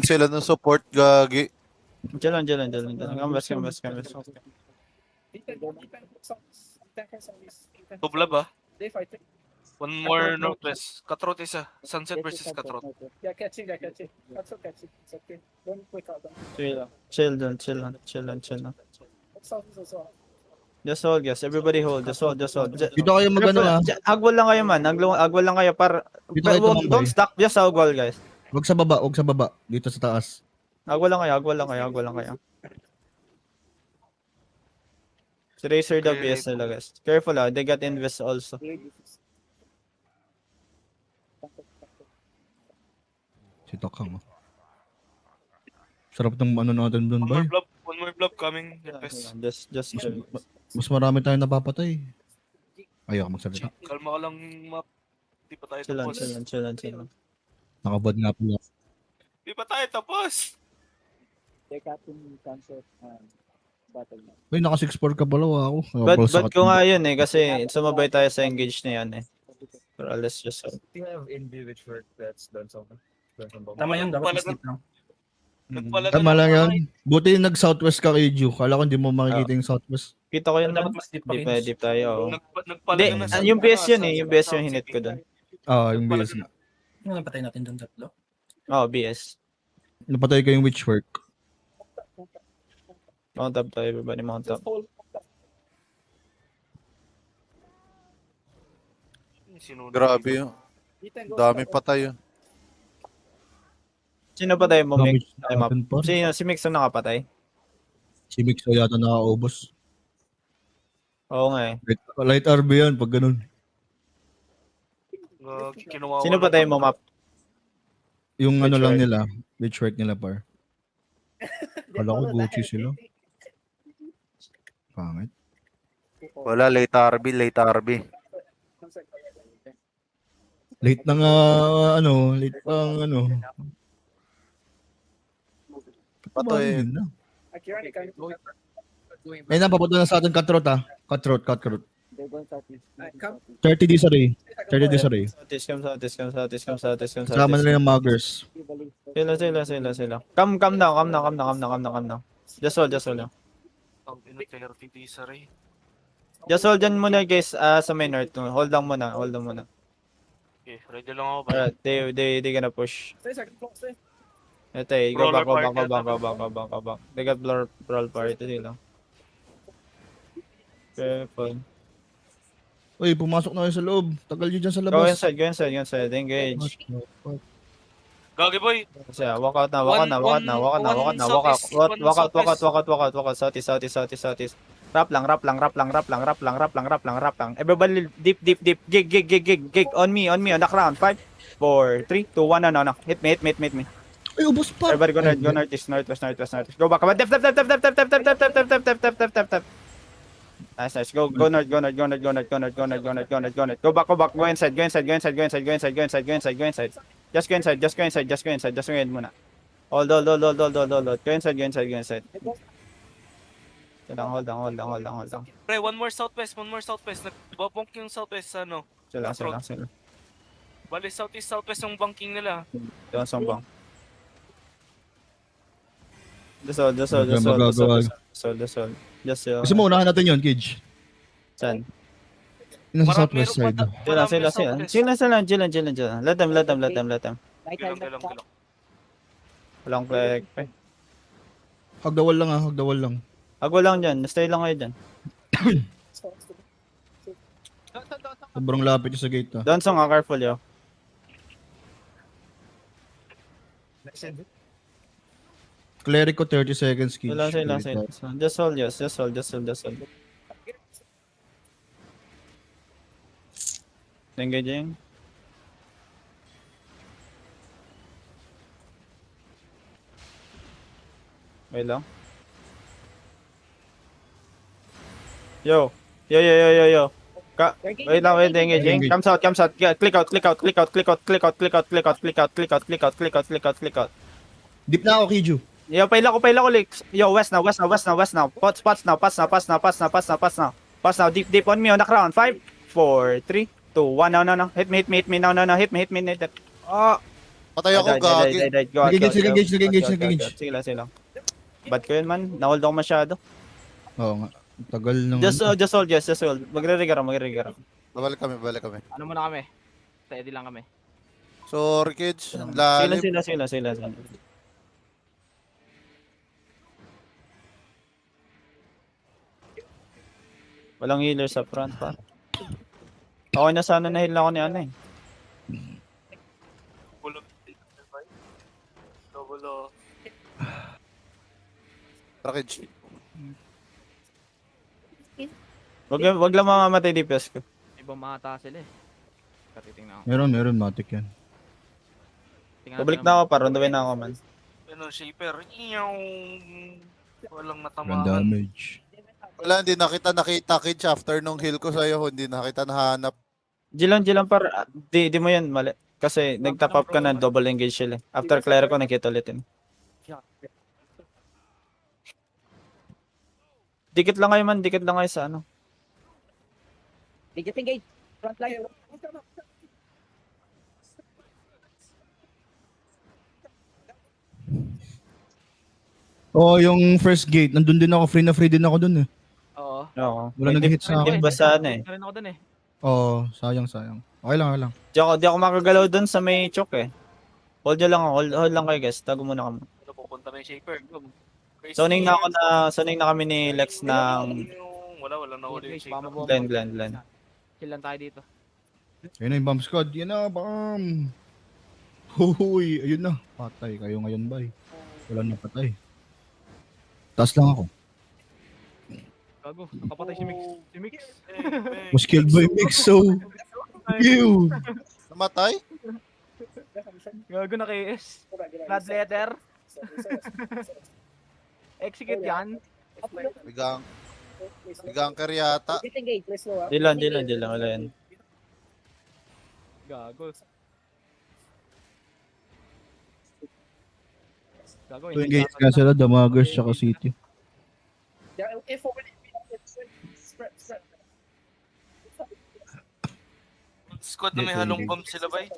sila ng support, gagi. Jalan. Kambas. Tubla ba? One more northwest. Katrot isa. Sunset versus Katrot. Yeah, catching. That's so catching. It's okay. Don't quick out. Chill lang. South is also. Just hold, guys. Everybody hold. Just hold. Dito kayo magano ah. Agwal lang kayo, man. Agwal lang kayo para... Dito kayo tumambay. Don't stop. Just agwal, guys. Huwag sa baba. Dito sa taas. Agwal lang kayo. Si Razer the Okay. BS nila, guys. Careful they got invest also. Si Tokang. Sarap ng ano natin doon, One boy. more blob coming. Yes. Just chill. Mas marami tayong napapatay. Ayaw magsalita. Kalma ka lang, map. Di pa tayo Chill tapos. lang. Nakabad nga pala. Di pa tayo tapos. They captain concert battle na. Uy, naka 6-4 ka pala ako. But ko nga yun kasi sumabay tayo sa engage na yan Pero let's just Do you have in view which work that's done so much? Tama yun, dapat Nagpala- isip lang. Nagpala Tama na lang naman yun. tayo. Buti southwest ka kay Ju. Kala ko hindi mo makikita yung southwest. kita ko yun. Dapat mas deep pa Deep, rin. deep tayo. Nagpala Hindi, na sa- yung base yun sa- yung base sa- yung hinit ko doon. Yung BS nga. Yung napatay natin doon tatlo. BS. Napatay ko yung witchwork. Mount up tayo, everybody mount up. Just hold. Sinunod Grabe dito. yun. Ethan goes Dami top. patay yun. Sino pa tayo mo, Mix? Damage Ay, map. natin, par. Si Mix ang nakapatay? Si Mixo yata nakaubos. Oo nga Light RB yan pag ganun. Kinuha Sino pa tayo mo, map? Yung ano lang Witchwork. nila. Witchwork nila par. Kala ko Gucci sila. Pangit. Wala, late RB. Late na nga late pang Patay. Yun na. Akira, they kind of Ayun na, papunta na sa atin Katrot ah. Katrot. they're going southeast. Come. 30 days array. 30 days array. Come south. Kasama nila yung muggers. Sila. Come down. Just hold lang. Ang ina 30 days array. Just hold dyan muna, guys, sa main north. Hold lang muna. Okay, ready lang ako. Alright, they gonna push. Stay second floor, stay. Ito go Brawler back. They got brawl party sila. Careful. Uy, pumasok na kayo sa loob. Tagal nyo dyan sa Go labas. inside. Engage. Gagi boy. Siya, walk out na. Walk out. Southeast. Rap lang. Everybody deep. Gig. On me, on the ground. 5, 4, 3, 2, 1, no. Hit me. Ay, ubos pa. Everybody go northeast. Go back. Def. Nice. Go north. Go back. Go inside. Just go inside muna. Hold. Go inside. Hold on. Pre, one more southwest. Nagbabonk yung southwest sa ano. Sila. Bali southwest yung banking nila. Doon sa bang. Just hold. Gusto mo, unahan natin yun, Kidge. Saan? Yung nasa southwest side. Sila. Chill. Let them. Bilang. Walang click. Hagdawal lang. Agwa lang dyan. Stay lang kayo dyan. Sobrang lapit yung sa gate ah. Doon sa careful yo. Cleric ko 30 seconds, Kidge. Sila. Just hold. Engaging. Wait lang. Yo. Wait lang, engaging. Come south. Click out. Deep na ako, Kidju. Yo, paila ko, Lex. Yo, west now. Spots now. Pass now. Deep on me on the ground. 5, 4, 3, 2, 1. No. Hit me now. Hit me. Patay ako, gagi. Go out, Nag-engage, go out, nag-engage, go out, nag-engage, go out, nag-engage. go out. Sige lang, sige lang. Bad ko yun man, na-hold ako masyado. Oo nga. Tagal nung... Just hold, just hold. Magre-rigger ako. Babalik kami. Ano muna kami? Steady lang kami. Sorry, kids. Ang Sige lalim. lang. Walang healer sa front pa. Okay na sana na heal na ako ni ano eh. Double. Tara, kids. Wag lang mamamatay DPS ko. Ibang mata sila eh. Katitingnan ako. Meron, matik yan. Pabalik na ako para rondawin na ako man. Ano, shaper. Walang Grand natamaan. damage. Wala, hindi nakita, kids. After nung heal ko sa'yo, hindi nakita nahanap. Jilan para di mo yan mali. Kasi nag-top up ka na double engage sila. After clear ko nakita ulit yun. Dikit lang kayo sa ano. Digit engage. Front line. Oo, yung first gate, nandun din ako, free din ako dun eh. Oo. Oo. Wala nag-hit sa akin. Dip ba sa ano eh. Rin ako dun eh. Oo, sayang. Okay lang. Di ako makagalaw dun sa may choke eh. Hold nyo lang ako. Hold lang kayo guys. Tago muna kami. Ano pupunta na yung shaper? Soning na kami ni Lex ng Wala na huli yung shaper. Glenn. Chill lang tayo dito. Ayun na yung bomb squad, yun na, bam! Huy, ayun na. Patay kayo ngayon ba eh. Wala na patay. Taas lang ako. Gago, nakapatay si Mix. Was killed by Mix, so... Ew! Namatay? Gago na KS. Blood letter. Execute yan. Bigang yata. Digit engage. Let's slow up. Dilan. Wala yan. Gago. Gago, So engage nga sila, Damagers tsaka City. Yeah, if already. Spread. Squad na may halong bomb sila ba eh?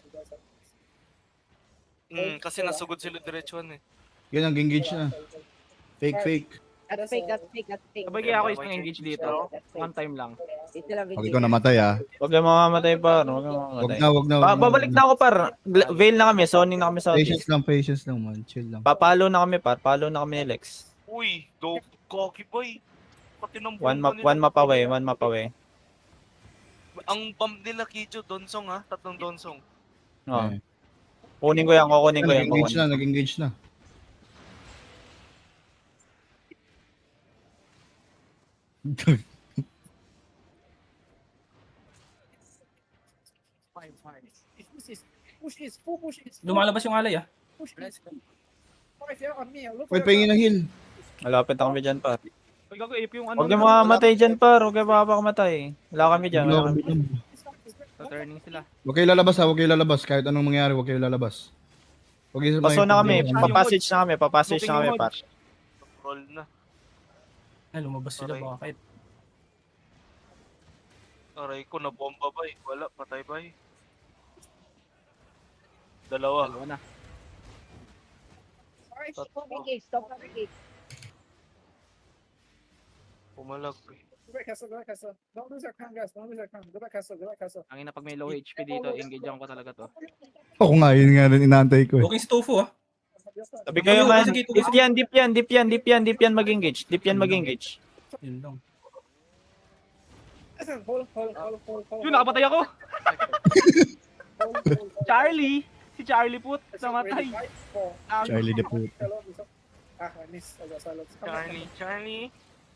Kasi nasugod sila diretsuhan eh. Yan, nag-engage na. Fake. That's fake. Sabay kaya ako isang engage dito. One time lang. Pag ikaw namatay ah. Huwag kang mamamatay par. Wag na. Babalik na ako par. Veil na kami. Zoning na kami sa Patience audience. lang man. Chill lang. Papalo na kami par. Palo na kami ni Lex. Uy, dope cocky boy. Pati ng One bomba map away. Ang bomb nila Kijo, Donsong ha? Tatlong Donsong. Oh. Eh. Kukunin ko yan. Nag-engage na. Fine. Push is. Full push is. Lumalabas yung alay ah. Push is. Five, yeah, on me. Look Uy, for pahingin ng heal. Malapit na kami dyan par. Uy, gago, AP yung ano. Huwag kang mamamatay dyan par. Huwag kang mapakamatay. Wala kami dyan. Turning sila. Huwag kayo lalabas. Kahit anong mangyari, huwag kayo lalabas. Paso na kami. Papassage na kami par. Roll na. Ay, lumabas sila Aray. bakit? Aray ko, na-bomba ba eh? Wala, patay ba eh? Dalawa na. Stop engage. Pumalag eh. Go back castle. Don't lose our crown, guys. Go back castle. Ang ina pag may low HP dito, engage ko talaga to. Ako nga, yun nga rin inaantay ko eh. Walking si Tofu ah. Sabi kayo man. Sige, Dip yan mag-engage. Yun lang. Hold. Yun, nakapatay ako! Charlie! Si Charlie Put, namatay. Charlie the Poot. I miss. I got silence. Charlie.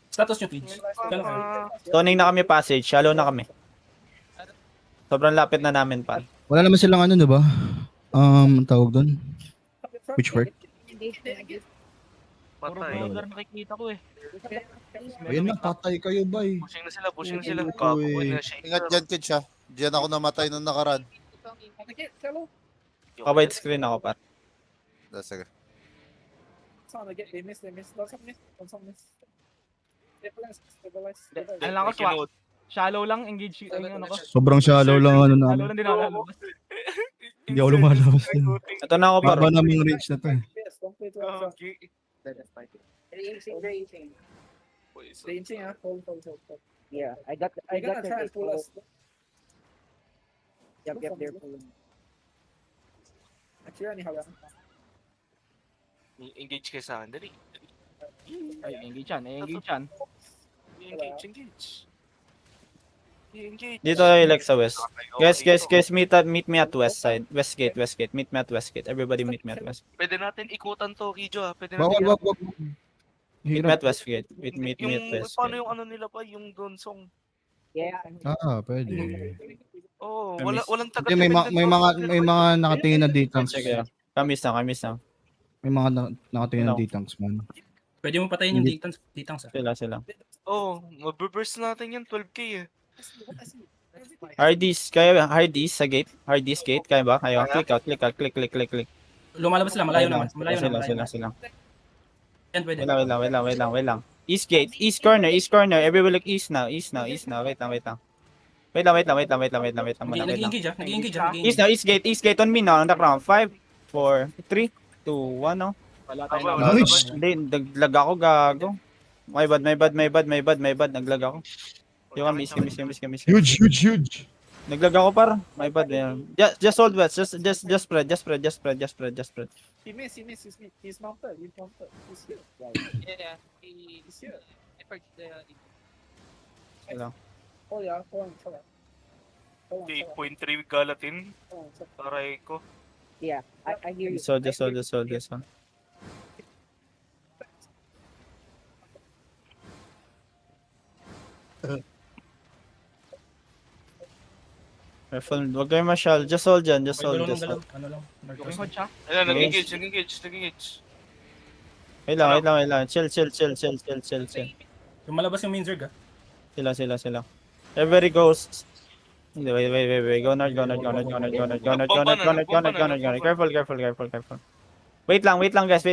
Status nyo, Twitch. Kailan kayo? Zoning na kami passage. Shallow na kami. Sobrang lapit na namin par. Wala naman silang ano, diba? Ang tawag doon? Which work? Patay. Lugar nakikita ko eh. Ayun na, patay kayo ba eh. Pushing na sila. Uy. Kapo ko na shake. Ingat dyan, kids siya. Diyan ako namatay nung nakaraan. Kabait screen ako par. Sige. They miss. Don't miss. Stabilize. Ano lang ako, swak. Shallow lang, engage yung ano ko. Sobrang shallow lang ano Shallow namin. lang din ako lalabas. Hindi ako lumalabas din. Ito na ako paro. Baba naming range na to eh. Yes, don't play to Ah, us. okay. Poison. Ranging, ah. Hold. Yeah, I got I their gotta try and pull us. Yep, they're pulling. Actually, anyhow, Engage kayo sa akin, dali. Ay, engage yan, engage yan. Engage. Engage. Dito tayo like sa west. Guys, Okay, guys, meet me at west side. West gate. Meet me at west gate. Everybody meet me at west. Pwede natin ikutan to, Kijo, ha? Pwede natin Bawal, wag. Meet me Hirap. at west gate. Meet me at west paano gate. yung ano nila pa, yung Donsong? Yeah. Pwede. Oh, Kamis. walang taga Hindi, may mga nakatingin na D-tanks. Sige. Kamis na. May mga nakatingin na D-tanks man. Pwede mo patayin yung Hindi. ditang sa. Sila. Oh, mabuburst natin yan, 12k eh. Hardys sa gate. Hardys gate. Kaya ba? Kayo. Click. Lumalabas sila, malayo naman. Malayo naman. Sila. Yan, pwede. Wait lang. East gate. East corner. Everybody look east now. Wait lang. Wait lang. Nag-engage ah. Nag-engage ah. East gate on me now. On the ground. 5, 4, 3, 2, 1 no. Wala tayo Aba, na. wala. Nice. Hindi, naglag ako gago. My bad. Naglag ako. Yung miss. Huge. Naglag ako par. My bad. Just hold west. Just spread. he missed. He's mounted. He's here. Yeah, he's here. I forgot Hello. Oh yeah, hold on. 8.3 galatin. Hold on. Taray ko. Yeah, I hear you. Just hold. Careful, wag kayo masyal. Just hold dyan. Just hold. Galaw. Ano lang. Looking hot siya. Ayan, Yes. nag-engage. Wait lang. Chill. Lumalabas yung main zerg ah. Sila. Everybody goes. Hindi, wait. Go north. Careful. Wait lang guys.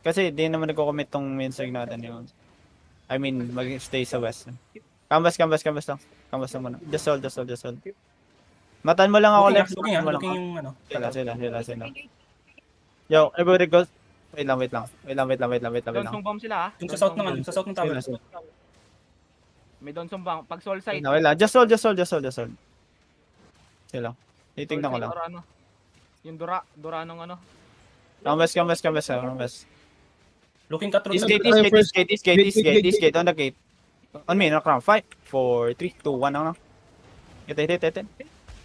Kasi di naman nagko-commit tong main strike natin yun. I mean, mag-stay sa west. Canvas lang. Canvas lang muna. Just hold. Matan mo lang ako left. Looking yung ano. Sila. Yo, everybody goes. Wait lang. Donsong bomb sila ah. Yung sa south ng ano, sa south ng tower. Sila. May donsong bomb. Pag soul side. Wait lang. Just hold. Sila. Titingnan ko lang. Or ano. Yung Dura nung ano. Canvas. Looking cut through. East gate, on the gate. On me, knock round. 5, 4, 3, 2, 1, ano? Hit.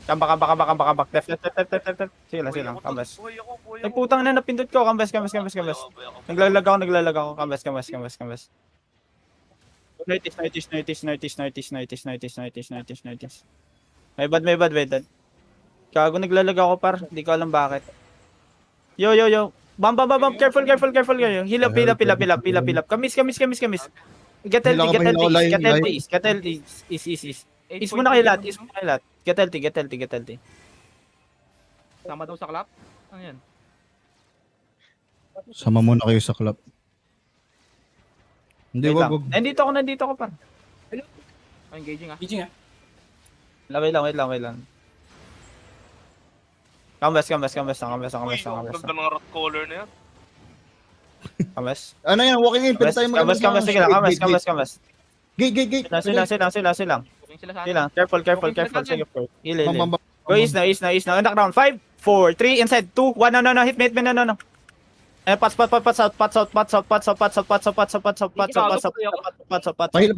Kambak. Left. Sila, kambas. Buhay ako. Ay, putang na, napindot ko. Kambas. Naglalag ako. Kambas. Nighties. May bad. Kago, naglalag ako par. Di ko alam bakit. Yo. Bam. Careful. Heal up. Kamis. Get healthy. Is muna kayo lahat. Get healthy. Sama daw sa clap. Ano yan? Sama muna kayo sa club. Hindi, Wait lang. wag. Nandito ako par. Oh, engaging ah. Engaging ah. Wait lang. Kambas. Ganda ng rat collar na yan. Kambas. Ano yan, walking in. Pwede tayo Kambas. Sige lang. Kambas. Gate. Sila. Looking sila sa atin. Careful. natin. Sige, Heal. Bam. Go east now. Anak round. 5, 4, 3, inside. 2, 1, no. Hit me, no. Pat south. Pahil.